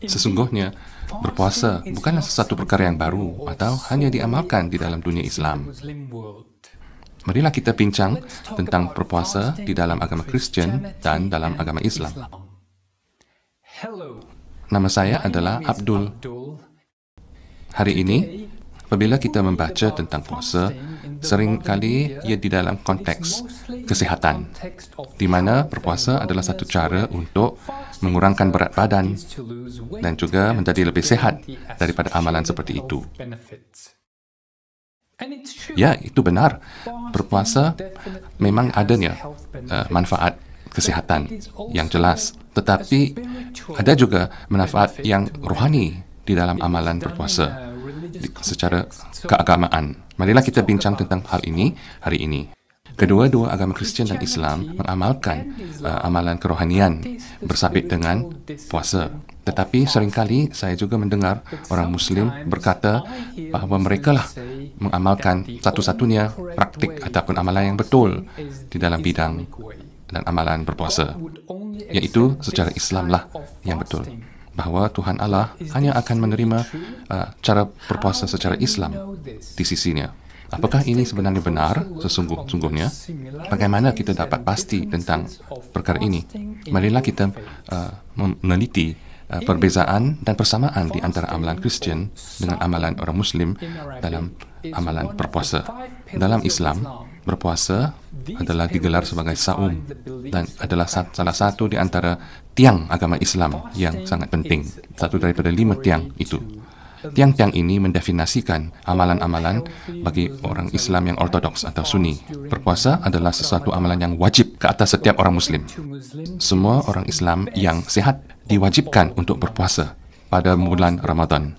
Sesungguhnya, berpuasa bukanlah sesuatu perkara yang baru atau hanya diamalkan di dalam dunia Islam. Marilah kita bincang tentang berpuasa di dalam agama Kristian dan dalam agama Islam. Nama saya adalah Abdul. Hari ini, apabila kita membaca tentang puasa, seringkali ia di dalam konteks kesihatan, di mana berpuasa adalah satu cara untuk mengurangkan berat badan dan juga menjadi lebih sehat daripada amalan seperti itu. Ya, itu benar. Berpuasa memang adanya manfaat kesihatan yang jelas, tetapi ada juga manfaat yang rohani di dalam amalan berpuasa secara keagamaan. Marilah kita bincang tentang hal ini hari ini. Kedua-dua agama Kristian dan Islam mengamalkan amalan kerohanian bersabit dengan puasa. Tetapi seringkali saya juga mendengar orang Muslim berkata bahawa mereka lah mengamalkan satu-satunya praktik ataupun amalan yang betul di dalam bidang dan amalan berpuasa, iaitu secara Islam lah yang betul. Bahawa Tuhan Allah hanya akan menerima cara berpuasa secara Islam di sisinya. Apakah ini sebenarnya benar sesungguhnya? Bagaimana kita dapat pasti tentang perkara ini? Marilah kita meneliti perbezaan dan persamaan di antara amalan Kristian dengan amalan orang Muslim dalam amalan berpuasa. Dalam Islam, berpuasa adalah digelar sebagai saum dan adalah salah satu di antara tiang agama Islam yang sangat penting. Satu daripada 5 tiang itu. Tiang-tiang ini mendefinisikan amalan-amalan bagi orang Islam yang ortodoks atau Sunni. Berpuasa adalah sesuatu amalan yang wajib ke atas setiap orang Muslim. Semua orang Islam yang sihat diwajibkan untuk berpuasa pada bulan Ramadan.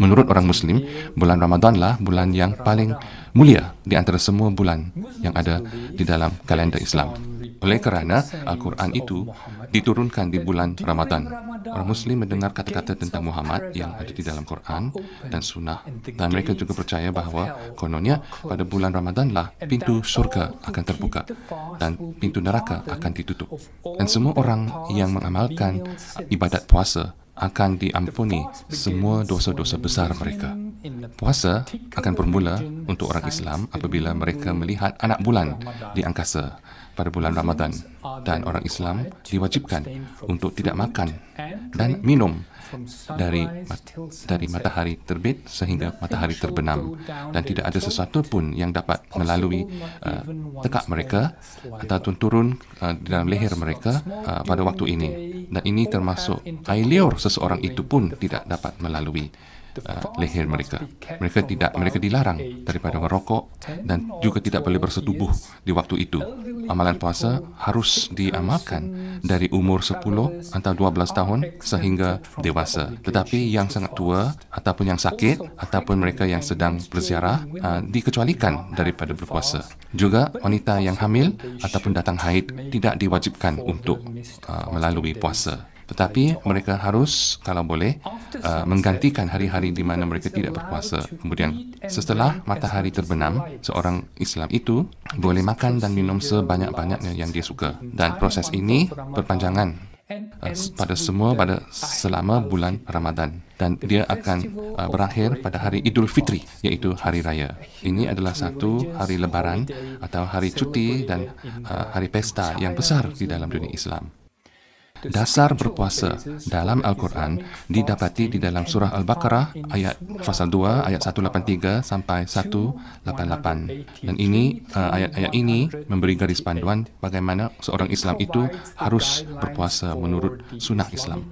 Menurut orang Muslim, bulan Ramadanlah bulan yang paling mulia di antara semua bulan yang ada di dalam kalender Islam. Oleh kerana Al-Quran itu diturunkan di bulan Ramadan. Orang Muslim mendengar kata-kata tentang Muhammad yang ada di dalam Quran dan Sunnah, dan mereka juga percaya bahawa kononnya pada bulan Ramadanlah pintu syurga akan terbuka dan pintu neraka akan ditutup. Dan semua orang yang mengamalkan ibadat puasa akan diampuni semua dosa-dosa besar mereka. Puasa akan bermula untuk orang Islam apabila mereka melihat anak bulan di angkasa pada bulan Ramadan, dan orang Islam diwajibkan untuk tidak makan dan minum dari matahari terbit sehingga matahari terbenam, dan tidak ada sesuatu pun yang dapat melalui tekak mereka ataupun turun di dalam leher mereka pada waktu ini, dan ini termasuk air liur seseorang itu pun tidak dapat melalui leher mereka. Mereka dilarang daripada merokok dan juga tidak boleh bersetubuh di waktu itu. Amalan puasa harus diamalkan dari umur 10 atau 12 tahun sehingga dewasa. Tetapi yang sangat tua ataupun yang sakit ataupun mereka yang sedang berziarah dikecualikan daripada berpuasa. Juga wanita yang hamil ataupun datang haid tidak diwajibkan untuk melalui puasa. Tetapi mereka harus, kalau boleh, menggantikan hari-hari di mana mereka tidak berpuasa. Kemudian, setelah matahari terbenam, seorang Islam itu boleh makan dan minum sebanyak-banyaknya yang dia suka. Dan proses ini berpanjangan selama bulan Ramadan. Dan dia akan berakhir pada hari Idul Fitri, iaitu hari raya. Ini adalah satu hari lebaran atau hari cuti dan hari pesta yang besar di dalam dunia Islam. Dasar berpuasa dalam Al-Quran didapati di dalam surah Al-Baqarah ayat pasal 2 ayat 183 sampai 188, dan ini ayat-ayat ini memberi garis panduan bagaimana seorang Islam itu harus berpuasa menurut sunnah Islam.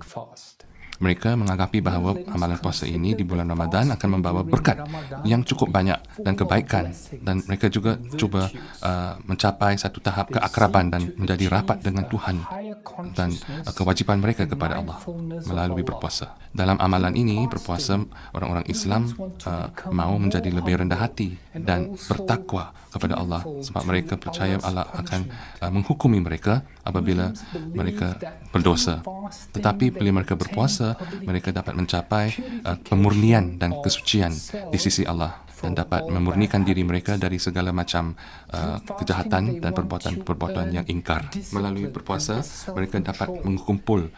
Mereka menganggapi bahawa amalan puasa ini di bulan Ramadan akan membawa berkat yang cukup banyak dan kebaikan, dan mereka juga cuba mencapai satu tahap keakraban dan menjadi rapat dengan Tuhan dan kewajipan mereka kepada Allah melalui berpuasa. Dalam amalan ini, berpuasa, orang-orang Islam mahu menjadi lebih rendah hati dan bertakwa kepada Allah, sebab mereka percaya Allah akan menghukumi mereka apabila mereka berdosa. Tetapi bila mereka berpuasa, mereka dapat mencapai pemurnian dan kesucian di sisi Allah. dan dapat memurnikan diri mereka dari segala macam kejahatan dan perbuatan-perbuatan yang ingkar. Melalui berpuasa, mereka dapat mengumpul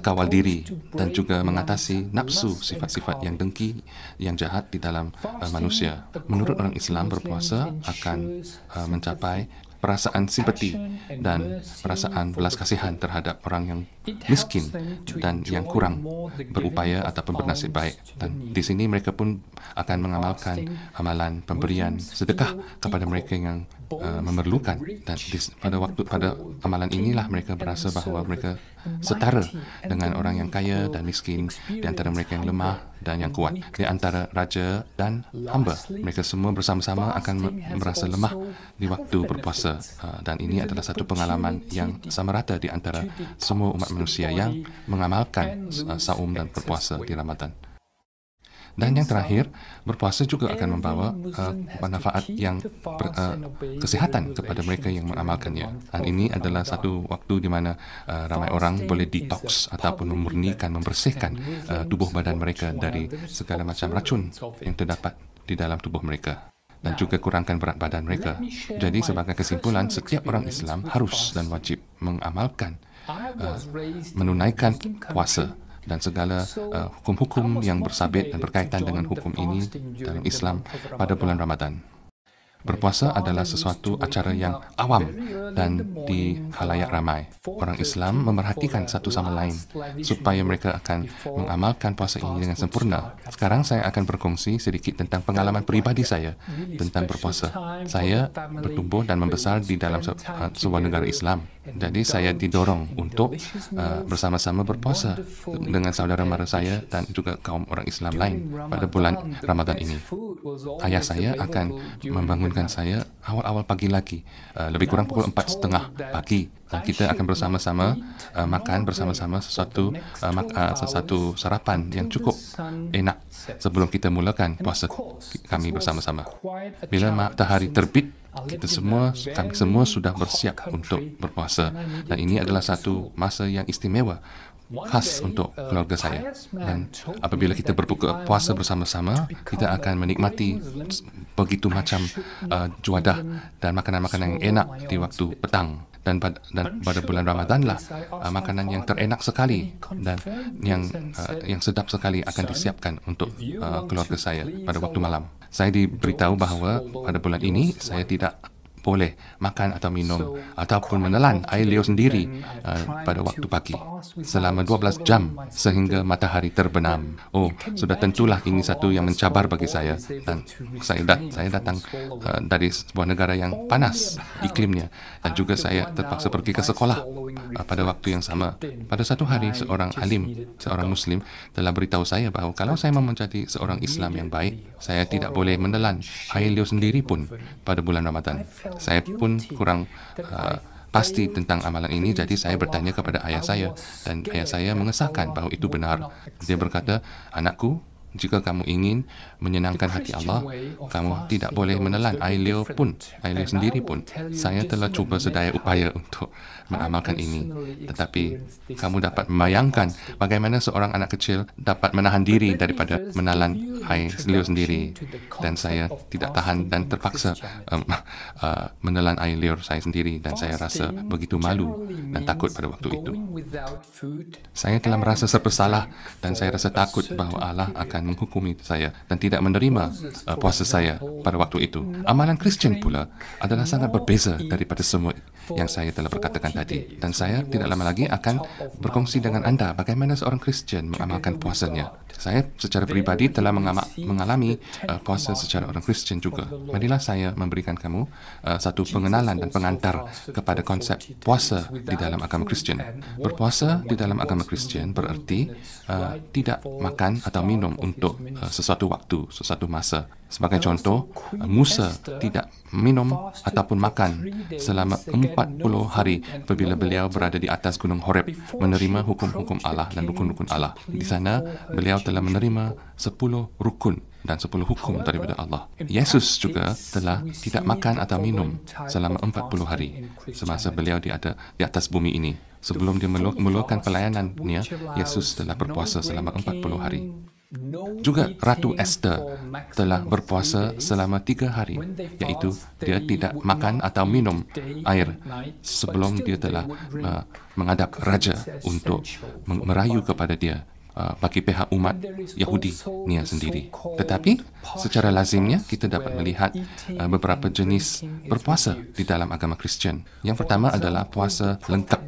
kawal diri dan juga mengatasi nafsu, sifat-sifat yang dengki, yang jahat di dalam manusia. Menurut orang Islam, berpuasa akan mencapai perasaan simpati dan perasaan belas kasihan terhadap orang yang miskin dan yang kurang berupaya ataupun bernasib baik. Dan di sini mereka pun akan mengamalkan amalan pemberian sedekah kepada mereka yang memerlukan. Dan pada amalan inilah mereka berasa bahawa mereka setara dengan orang yang kaya dan miskin, di antara mereka yang lemah dan yang kuat, di antara raja dan hamba. Mereka semua bersama-sama akan merasa lemah di waktu berpuasa. Dan ini adalah satu pengalaman yang sama rata di antara semua umat manusia yang mengamalkan saum dan berpuasa di Ramadan. Dan yang terakhir, berpuasa juga akan membawa manfaat yang kesihatan kepada mereka yang mengamalkannya. Dan ini adalah satu waktu di mana ramai orang boleh detox ataupun memurnikan, membersihkan tubuh badan mereka dari segala macam racun yang terdapat di dalam tubuh mereka, dan juga kurangkan berat badan mereka. Jadi sebagai kesimpulan, setiap orang Islam harus dan wajib mengamalkan, menunaikan puasa dan segala hukum-hukum yang bersabit dan berkaitan dengan hukum ini dalam Islam pada bulan Ramadan. Berpuasa adalah sesuatu acara yang awam dan di khalayak ramai. Orang Islam memerhatikan satu sama lain supaya mereka akan mengamalkan puasa ini dengan sempurna. Sekarang saya akan berkongsi sedikit tentang pengalaman peribadi saya tentang berpuasa. Saya bertumbuh dan membesar di dalam sebuah negara Islam. Jadi saya didorong untuk bersama-sama berpuasa dengan saudara mara saya dan juga kaum orang Islam lain pada bulan Ramadan ini. Ayah saya akan membangunkan saya awal-awal pagi lagi, lebih kurang pukul 4:30 pagi. Dan kita akan bersama-sama makan bersama-sama sesuatu sarapan yang cukup enak sebelum kita mulakan puasa kami bersama-sama. Bila matahari terbit, kami semua sudah bersiap untuk berpuasa, dan ini adalah satu masa yang istimewa khas untuk keluarga saya. Dan apabila kita berbuka puasa bersama-sama, kita akan menikmati begitu macam juadah dan makanan-makanan yang enak di waktu petang. Dan pada bulan Ramadan lah makanan yang terenak sekali dan yang sedap sekali akan disiapkan untuk keluarga saya pada waktu malam. Saya diberitahu bahawa pada bulan ini saya tidak boleh makan atau minum ataupun menelan air liur sendiri pada waktu pagi selama 12 jam sehingga matahari terbenam. Oh, sudah tentulah ini satu yang mencabar bagi saya. Dan saya datang dari sebuah negara yang panas iklimnya, dan juga saya terpaksa pergi ke sekolah pada waktu yang sama. Pada satu hari, seorang alim, seorang Muslim telah beritahu saya bahawa kalau saya mau menjadi seorang Islam yang baik, saya tidak boleh menelan air liur sendiri pun pada bulan Ramadan. Saya pun kurang pasti tentang amalan ini, jadi saya bertanya kepada ayah saya, dan ayah saya mengesahkan bahawa itu benar. Dia berkata, "Anakku, jika kamu ingin menyenangkan hati Allah, kamu tidak boleh menelan air liur sendiri pun. Saya telah cuba sedaya upaya untuk mengamalkan ini, tetapi kamu dapat membayangkan bagaimana seorang anak kecil dapat menahan diri daripada menelan air liur sendiri, dan saya tidak tahan dan terpaksa menelan air liur saya sendiri, dan saya rasa begitu malu dan takut pada waktu itu. Saya telah merasa bersalah dan saya rasa takut bahawa Allah akan menghukumi saya dan tidak menerima puasa saya pada waktu itu. Amalan Kristian pula adalah sangat berbeza daripada semua yang saya telah berkatakan tadi, dan saya tidak lama lagi akan berkongsi dengan anda bagaimana seorang Kristian mengamalkan puasanya. Saya secara pribadi telah mengalami puasa secara orang Kristian juga. Marilah saya memberikan kamu satu pengenalan dan pengantar kepada konsep puasa di dalam agama Kristian. Berpuasa di dalam agama Kristian berarti tidak makan atau minum untuk sesuatu waktu, sesuatu masa. Sebagai contoh, Musa tidak minum ataupun makan selama 40 hari apabila beliau berada di atas gunung Horeb menerima hukum-hukum Allah dan rukun-rukun Allah. Di sana, beliau telah menerima 10 rukun dan 10 hukum daripada Allah. Yesus juga telah tidak makan atau minum selama 40 hari semasa beliau di atas bumi ini. Sebelum dia memulakan pelayanannya, Yesus telah berpuasa selama 40 hari. Juga Ratu Esther telah berpuasa selama 3 hari, iaitu dia tidak makan atau minum air sebelum dia telah menghadap raja untuk merayu kepada dia bagi pihak umat Yahudi nia sendiri. Tetapi secara lazimnya kita dapat melihat beberapa jenis berpuasa di dalam agama Kristian. Yang pertama adalah puasa lengkap,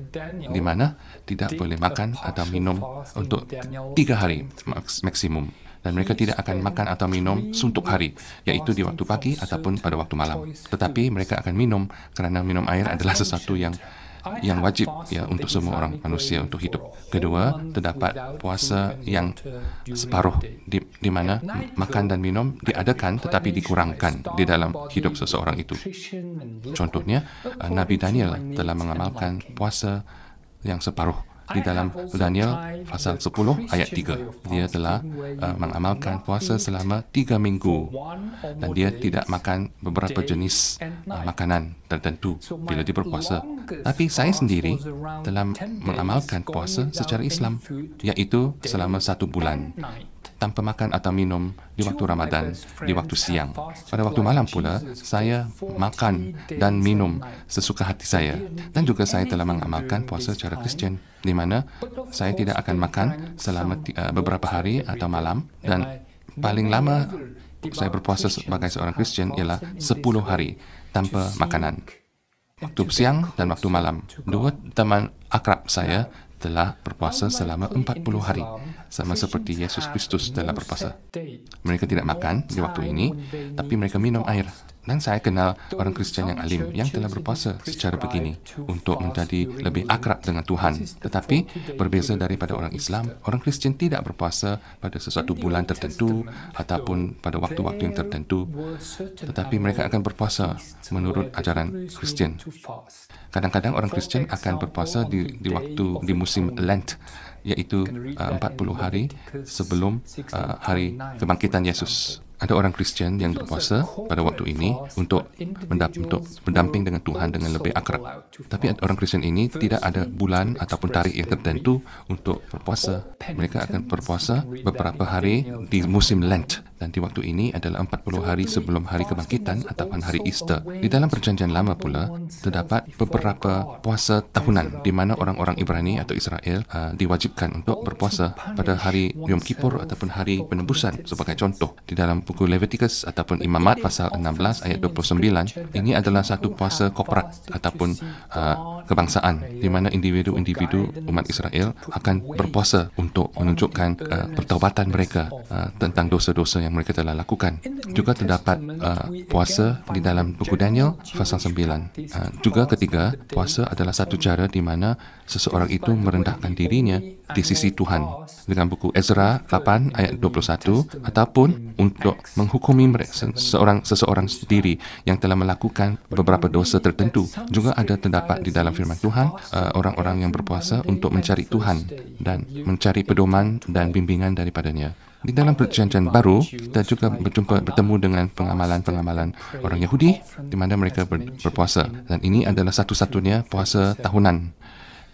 di mana tidak boleh makan atau minum untuk 3 hari maksimum. Dan mereka tidak akan makan atau minum suntuk hari, iaitu di waktu pagi ataupun pada waktu malam. Tetapi mereka akan minum kerana minum air adalah sesuatu yang wajib ya untuk semua orang manusia untuk hidup. Kedua, terdapat puasa yang separuh di mana makan dan minum diadakan tetapi dikurangkan di dalam hidup seseorang itu. Contohnya, Nabi Daniel telah mengamalkan puasa yang separuh. Di dalam Daniel pasal 10 ayat 3, dia telah mengamalkan puasa selama 3 minggu dan dia tidak makan beberapa jenis makanan tertentu bila dia berpuasa. Tapi saya sendiri telah mengamalkan puasa secara Islam, iaitu selama 1 bulan tanpa makan atau minum di waktu Ramadan, di waktu siang. Pada waktu malam pula, saya makan dan minum sesuka hati saya. Dan juga saya telah mengamalkan puasa secara Kristian, di mana saya tidak akan makan selama beberapa hari atau malam, dan paling lama saya berpuasa sebagai seorang Kristian ialah 10 hari tanpa makanan. Waktu siang dan waktu malam. 2 teman akrab saya telah berpuasa selama 40 hari, sama seperti Yesus Kristus telah berpuasa. Mereka tidak makan di waktu ini, tapi mereka minum air. Dan saya kenal orang Kristian yang alim yang telah berpuasa secara begini untuk menjadi lebih akrab dengan Tuhan. Tetapi berbeza daripada orang Islam, orang Kristian tidak berpuasa pada sesuatu bulan tertentu ataupun pada waktu-waktu yang tertentu, tetapi mereka akan berpuasa menurut ajaran Kristian. Kadang-kadang orang Kristian akan berpuasa di musim Lent, iaitu 40 hari sebelum hari kebangkitan Yesus. Ada orang Kristian yang berpuasa pada waktu ini untuk berdamping dengan Tuhan dengan lebih akrab. Tapi orang Kristian ini tidak ada bulan ataupun tarikh yang tertentu untuk berpuasa. Mereka akan berpuasa beberapa hari di musim Lent. Dan di waktu ini adalah 40 hari sebelum hari kebangkitan ataupun hari Easter. Di dalam perjanjian lama pula, terdapat beberapa puasa tahunan di mana orang-orang Ibrani atau Israel diwajibkan untuk berpuasa pada hari Yom Kippur ataupun hari penebusan. Sebagai contoh, di dalam buku Leviticus ataupun Imamat pasal 16 ayat 29, ini adalah satu puasa korporat ataupun kebangsaan di mana individu-individu umat Israel akan berpuasa untuk menunjukkan pertaubatan mereka tentang dosa-dosa yang mereka telah lakukan. Juga terdapat puasa di dalam buku Daniel pasal 9. Juga ketiga, puasa adalah satu cara di mana seseorang itu merendahkan dirinya di sisi Tuhan. Dengan buku Ezra 8 ayat 21, ataupun untuk menghukumi seseorang sendiri yang telah melakukan beberapa dosa tertentu. Juga ada terdapat di dalam firman Tuhan orang-orang yang berpuasa untuk mencari Tuhan dan mencari pedoman dan bimbingan daripadanya. Di dalam perjanjian baru, kita juga bertemu dengan pengamalan-pengamalan orang Yahudi di mana mereka berpuasa. Dan ini adalah satu-satunya puasa tahunan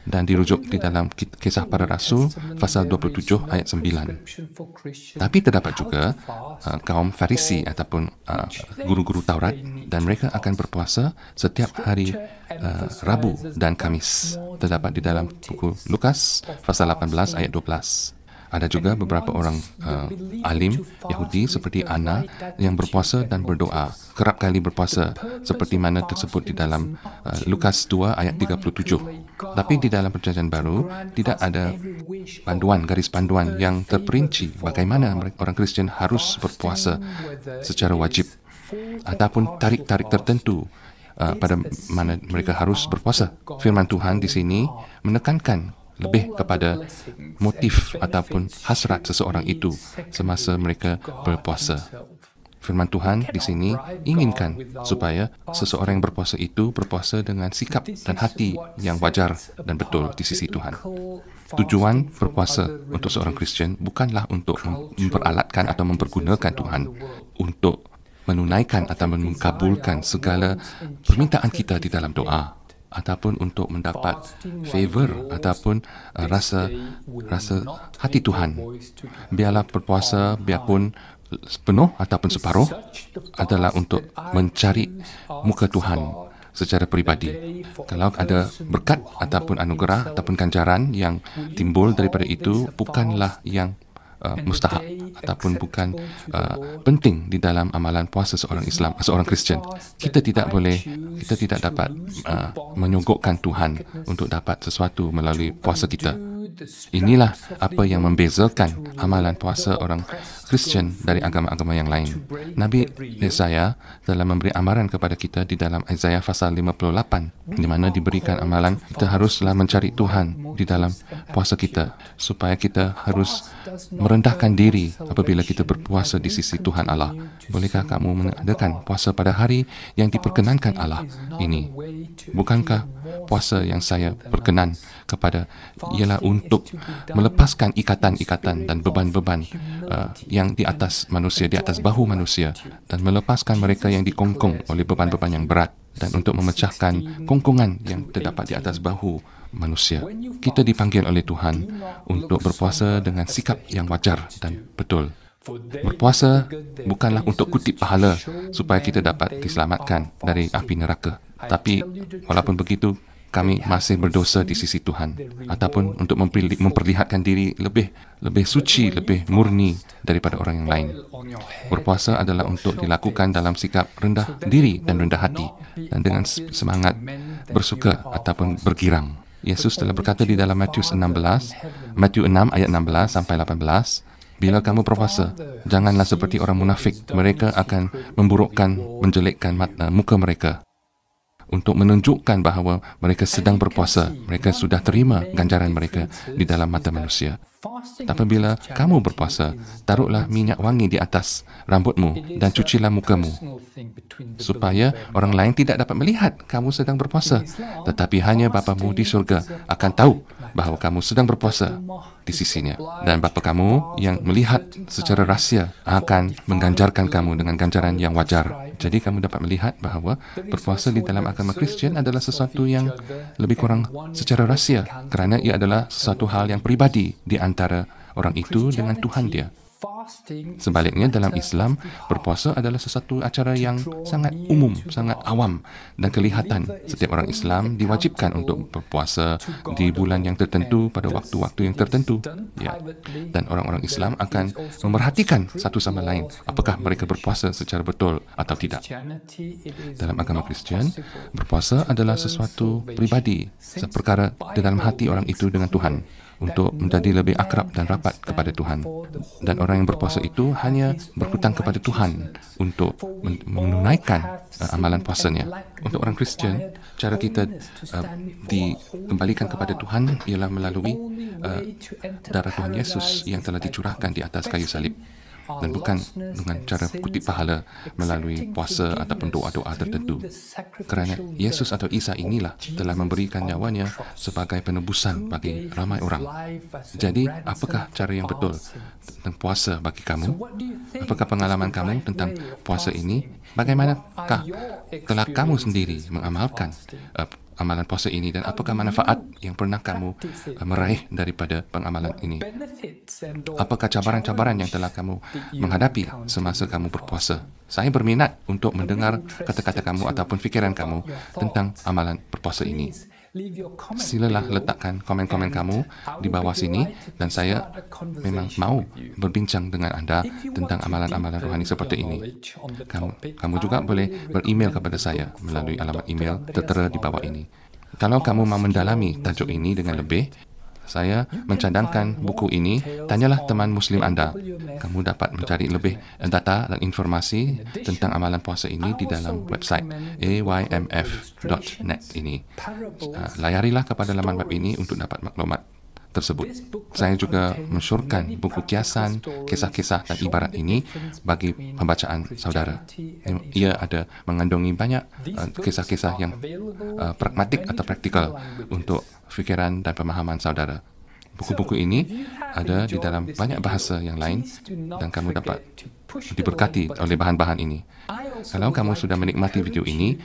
dan dirujuk di dalam Kisah Para Rasul pasal 27 ayat 9. Tapi terdapat juga kaum Farisi ataupun guru-guru Taurat, dan mereka akan berpuasa setiap hari Rabu dan Kamis. Terdapat di dalam buku Lukas pasal 18 ayat 12. Ada juga beberapa orang alim Yahudi seperti Ana yang berpuasa dan berdoa, kerap kali berpuasa seperti mana tersebut di dalam Lukas 2 ayat 37. Tapi di dalam perjanjian baru tidak ada garis panduan yang terperinci bagaimana orang Kristian harus berpuasa secara wajib ataupun tarik-tarik tertentu pada mana mereka harus berpuasa. Firman Tuhan di sini menekankan lebih kepada motif ataupun hasrat seseorang itu semasa mereka berpuasa. Firman Tuhan di sini inginkan supaya seseorang yang berpuasa itu berpuasa dengan sikap dan hati yang wajar dan betul di sisi Tuhan. Tujuan berpuasa untuk seorang Kristian bukanlah untuk memperalatkan atau mempergunakan Tuhan untuk menunaikan atau mengabulkan segala permintaan kita di dalam doa. ataupun untuk mendapat favor ataupun rasa hati Tuhan. Biarlah berpuasa biarpun penuh ataupun separuh adalah untuk mencari muka Tuhan secara peribadi. Kalau ada berkat ataupun anugerah ataupun ganjaran yang timbul daripada itu, bukanlah yang mustahak ataupun bukan penting di dalam amalan puasa seorang Islam, seorang Kristian. Kita tidak dapat menyogokkan Tuhan untuk dapat sesuatu melalui puasa kita. Inilah apa yang membezakan amalan puasa orang Kristian dari agama-agama yang lain. Nabi Yesaya telah memberi amaran kepada kita di dalam Yesaya pasal 58, di mana diberikan amalan kita haruslah mencari Tuhan di dalam puasa kita, supaya kita harus merendahkan diri apabila kita berpuasa di sisi Tuhan Allah. Bolehkah kamu mengadakan puasa pada hari yang diperkenankan Allah ini? Bukankah puasa yang saya berkenan kepada ialah untuk melepaskan ikatan-ikatan dan beban-beban yang di atas manusia, di atas bahu manusia, dan melepaskan mereka yang dikongkong oleh beban-beban yang berat, dan untuk memecahkan kongkongan yang terdapat di atas bahu manusia. Kita dipanggil oleh Tuhan untuk berpuasa dengan sikap yang wajar dan betul. Berpuasa bukanlah untuk kutip pahala supaya kita dapat diselamatkan dari api neraka. Tapi walaupun begitu, kami masih berdosa di sisi Tuhan, ataupun untuk memperlihatkan diri lebih suci, lebih murni daripada orang yang lain. Berpuasa adalah untuk dilakukan dalam sikap rendah diri dan rendah hati, dan dengan semangat bersuka ataupun bergirang. Yesus telah berkata di dalam Matius 6 ayat 16 sampai 18, bila kamu berpuasa, janganlah seperti orang munafik. Mereka akan memburukkan, menjelekkan muka mereka untuk menunjukkan bahawa mereka sedang berpuasa. Mereka sudah terima ganjaran mereka di dalam mata manusia. Tapi bila kamu berpuasa, taruhlah minyak wangi di atas rambutmu dan cucilah mukamu, supaya orang lain tidak dapat melihat kamu sedang berpuasa, tetapi hanya Bapamu di surga akan tahu bahawa kamu sedang berpuasa di sisinya. Dan Bapa kamu yang melihat secara rahsia akan mengganjarkan kamu dengan ganjaran yang wajar. Jadi kamu dapat melihat bahawa berpuasa di dalam agama Kristian adalah sesuatu yang lebih kurang secara rahsia, kerana ia adalah sesuatu hal yang peribadi di antara orang itu dengan Tuhan dia. Sebaliknya, dalam Islam, berpuasa adalah sesuatu acara yang sangat umum, sangat awam, dan kelihatan setiap orang Islam diwajibkan untuk berpuasa di bulan yang tertentu pada waktu-waktu yang tertentu. Ya. Dan orang-orang Islam akan memerhatikan satu sama lain apakah mereka berpuasa secara betul atau tidak. Dalam agama Kristian, berpuasa adalah sesuatu pribadi, perkara di dalam hati orang itu dengan Tuhan, untuk menjadi lebih akrab dan rapat kepada Tuhan. Dan orang yang berpuasa itu hanya berhutang kepada Tuhan untuk menunaikan amalan puasanya. Untuk orang Kristian, cara kita dikembalikan kepada Tuhan ialah melalui darah Tuhan Yesus yang telah dicurahkan di atas kayu salib, dan bukan dengan cara kutip pahala melalui puasa ataupun doa-doa tertentu. Kerana Yesus atau Isa inilah telah memberikan nyawanya sebagai penebusan bagi ramai orang. Jadi, apakah cara yang betul tentang puasa bagi kamu? Apakah pengalaman kamu tentang puasa ini? Bagaimanakah telah kamu sendiri mengamalkan amalan puasa ini, dan apakah manfaat yang pernah kamu meraih daripada pengamalan ini? Apakah cabaran-cabaran yang telah kamu menghadapi semasa kamu berpuasa? Saya berminat untuk mendengar kata-kata kamu ataupun fikiran kamu tentang amalan berpuasa ini. Silalah letakkan komen-komen kamu di bawah sini, dan saya memang mau berbincang dengan anda tentang amalan-amalan rohani seperti ini. Kamu juga boleh beremail kepada saya melalui alamat email tertera di bawah ini. Kalau kamu mau mendalami tajuk ini dengan lebih, saya mencadangkan buku ini. Tanyalah teman Muslim anda. Kamu dapat mencari lebih data dan informasi tentang amalan puasa ini di dalam website aymf.net ini. Layarilah kepada laman web ini untuk dapat maklumat tersebut. Saya juga mensyorkan buku kiasan, kisah-kisah dan ibarat ini bagi pembacaan saudara. Ia ada mengandungi banyak kisah-kisah yang pragmatik atau praktikal untuk fikiran dan pemahaman saudara. Buku-buku ini ada di dalam banyak bahasa yang lain dan kamu dapat diberkati oleh bahan-bahan ini. Kalau kamu sudah menikmati video ini,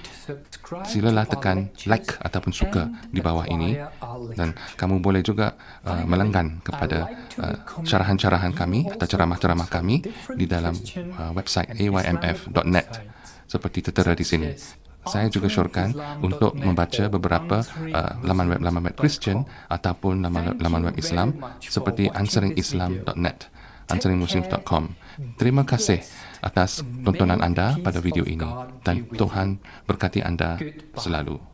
silalah tekan like ataupun suka di bawah ini, dan kamu boleh juga melanggan kepada syarahan-syarahan kami atau ceramah-ceramah kami di dalam website aymf.net seperti tertera di sini. Saya juga syorkan untuk membaca beberapa laman web Kristian ataupun laman web Islam seperti answeringislam.net, answeringmuslims.com. Terima kasih atas tontonan anda pada video ini dan Tuhan berkati anda selalu.